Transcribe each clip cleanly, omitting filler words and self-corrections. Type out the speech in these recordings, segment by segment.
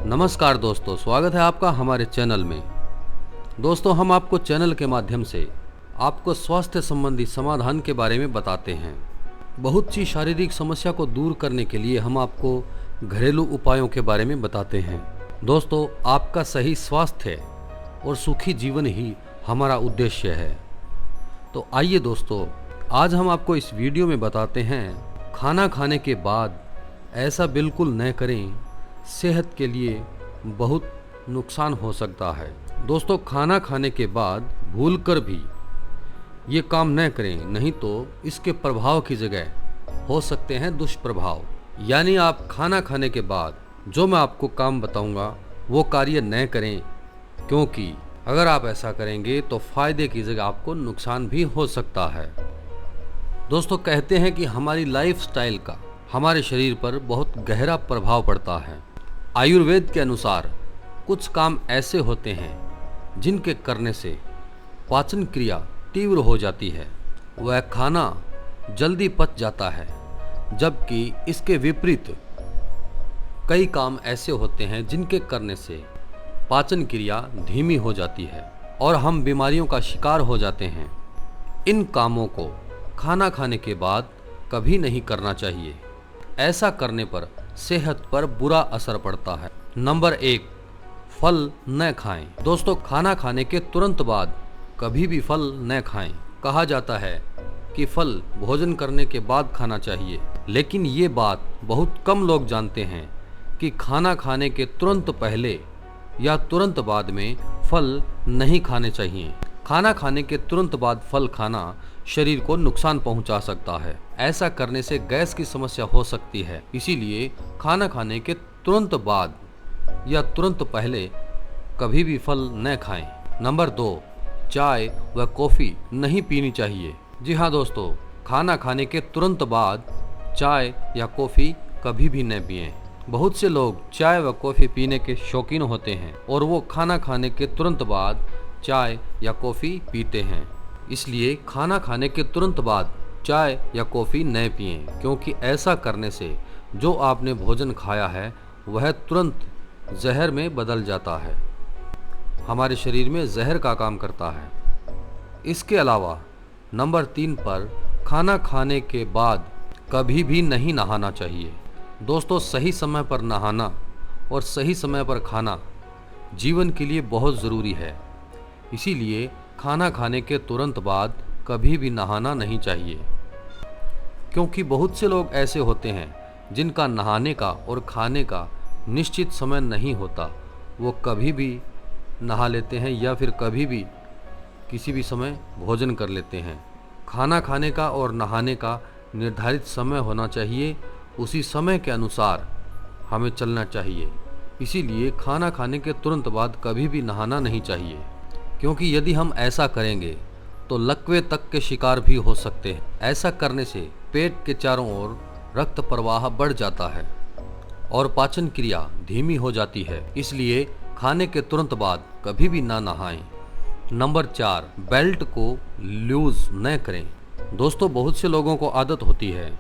नमस्कार दोस्तों, स्वागत है आपका हमारे चैनल में। दोस्तों, हम आपको चैनल के माध्यम से आपको स्वास्थ्य संबंधी समाधान के बारे में बताते हैं। बहुत सी शारीरिक समस्या को दूर करने के लिए हम आपको घरेलू उपायों के बारे में बताते हैं। दोस्तों, आपका सही स्वास्थ्य और सुखी जीवन ही हमारा उद्देश्य है। तो आइए दोस्तों, आज हम आपको इस वीडियो में बताते हैं खाना खाने के बाद ऐसा बिल्कुल न करें, सेहत के लिए बहुत नुकसान हो सकता है। दोस्तों, खाना खाने के बाद भूलकर भी ये काम न करें, नहीं तो इसके प्रभाव की जगह हो सकते हैं दुष्प्रभाव। यानी आप खाना खाने के बाद जो मैं आपको काम बताऊंगा वो कार्य न करें, क्योंकि अगर आप ऐसा करेंगे तो फायदे की जगह आपको नुकसान भी हो सकता है। दोस्तों, कहते हैं कि हमारी लाइफस्टाइल का हमारे शरीर पर बहुत गहरा प्रभाव पड़ता है। आयुर्वेद के अनुसार कुछ काम ऐसे होते हैं जिनके करने से पाचन क्रिया तीव्र हो जाती है, वह खाना जल्दी पच जाता है, जबकि इसके विपरीत कई काम ऐसे होते हैं जिनके करने से पाचन क्रिया धीमी हो जाती है और हम बीमारियों का शिकार हो जाते हैं। इन कामों को खाना खाने के बाद कभी नहीं करना चाहिए। ऐसा करने पर सेहत पर बुरा असर पड़ता है। नंबर 1, फल न खाएं। दोस्तों, खाना खाने के तुरंत बाद कभी भी फल न खाएं। कहा जाता है कि फल भोजन करने के बाद खाना चाहिए, लेकिन ये बात बहुत कम लोग जानते हैं कि खाना खाने के तुरंत पहले या तुरंत बाद में फल नहीं खाने चाहिए। खाना खाने के तुरंत बाद फल खाना शरीर को नुकसान पहुंचा सकता है। ऐसा करने से गैस की समस्या हो सकती है, इसीलिए खाना खाने के तुरंत बाद या तुरंत पहले कभी भी फल न खाएं। नंबर 2, चाय व कॉफ़ी नहीं पीनी चाहिए। जी हाँ दोस्तों, खाना खाने के तुरंत बाद चाय या कॉफ़ी कभी भी न पिएं। बहुत से लोग चाय व कॉफ़ी पीने के शौकीन होते हैं और वो खाना खाने के तुरंत बाद चाय या कॉफ़ी पीते हैं। इसलिए खाना खाने के तुरंत बाद चाय या कॉफ़ी न पिएं, क्योंकि ऐसा करने से जो आपने भोजन खाया है वह तुरंत जहर में बदल जाता है, हमारे शरीर में जहर का काम करता है। इसके अलावा नंबर 3 पर खाना खाने के बाद कभी भी नहीं नहाना चाहिए। दोस्तों, सही समय पर नहाना और सही समय पर खाना जीवन के लिए बहुत ज़रूरी है। इसीलिए खाना खाने के तुरंत बाद कभी भी नहाना नहीं चाहिए, क्योंकि बहुत से लोग ऐसे होते हैं जिनका नहाने का और खाने का निश्चित समय नहीं होता। वो कभी भी नहा लेते हैं या फिर कभी भी किसी भी समय भोजन कर लेते हैं। खाना खाने का और नहाने का निर्धारित समय होना चाहिए, उसी समय के अनुसार हमें चलना चाहिए। इसीलिए खाना खाने के तुरंत बाद कभी भी नहाना नहीं चाहिए, क्योंकि यदि हम ऐसा करेंगे तो लकवे तक के शिकार भी हो सकते हैं। ऐसा करने से पेट के चारों ओर रक्त प्रवाह बढ़ जाता है और पाचन क्रिया धीमी हो जाती है। इसलिए खाने के तुरंत बाद कभी भी ना नहाएं। नंबर 4, बेल्ट को लूज न करें। दोस्तों, बहुत से लोगों को आदत होती है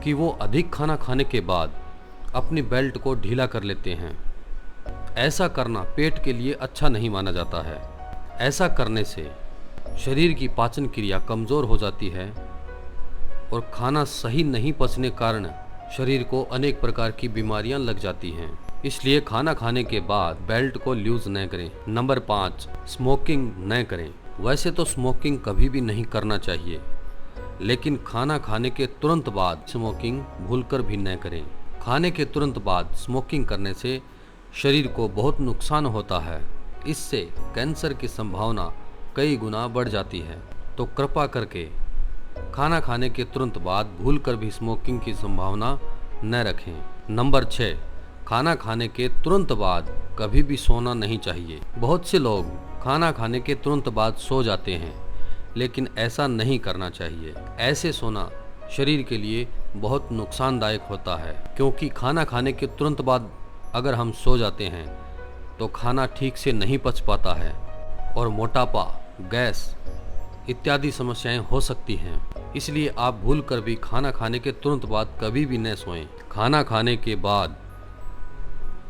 कि वो अधिक खाना खाने के बाद अपनी बेल्ट को ढीला कर लेते हैं। ऐसा करना पेट के लिए अच्छा नहीं माना जाता है। ऐसा करने से शरीर की पाचन क्रिया कमज़ोर हो जाती है और खाना सही नहीं पचने कारण शरीर को अनेक प्रकार की बीमारियां लग जाती हैं। इसलिए खाना खाने के बाद बेल्ट को लूज न करें। नंबर 5, स्मोकिंग न करें। वैसे तो स्मोकिंग कभी भी नहीं करना चाहिए, लेकिन खाना खाने के तुरंत बाद स्मोकिंग भूलकर भी न करें। खाने के तुरंत बाद स्मोकिंग करने से शरीर को बहुत नुकसान होता है। इससे कैंसर की संभावना कई गुना बढ़ जाती है। तो कृपा करके खाना खाने के तुरंत बाद भूलकर भी स्मोकिंग की संभावना न रखें। नंबर 6, खाना खाने के तुरंत बाद कभी भी सोना नहीं चाहिए। बहुत से लोग खाना खाने के तुरंत बाद सो जाते हैं, लेकिन ऐसा नहीं करना चाहिए। ऐसे सोना शरीर के लिए बहुत नुकसानदायक होता है, क्योंकि खाना खाने के तुरंत बाद अगर हम सो जाते हैं तो खाना ठीक से नहीं पच पाता है और मोटापा, गैस इत्यादि समस्याएं हो सकती हैं। इसलिए आप भूलकर भी खाना खाने के तुरंत बाद कभी भी न सोएं। खाना खाने के बाद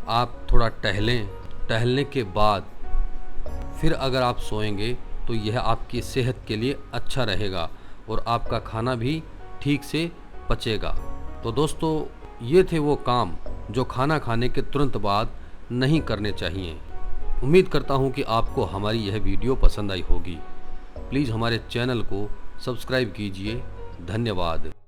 आप थोड़ा टहलें। टहलने के बाद फिर अगर आप सोएंगे तो यह आपकी सेहत के लिए अच्छा रहेगा और आपका खाना भी ठीक से पचेगा। तो दोस्तों, ये थे वो काम जो खाना खाने के तुरंत बाद नहीं करने चाहिए। उम्मीद करता हूँ कि आपको हमारी यह वीडियो पसंद आई होगी। प्लीज़ हमारे चैनल को सब्सक्राइब कीजिए। धन्यवाद।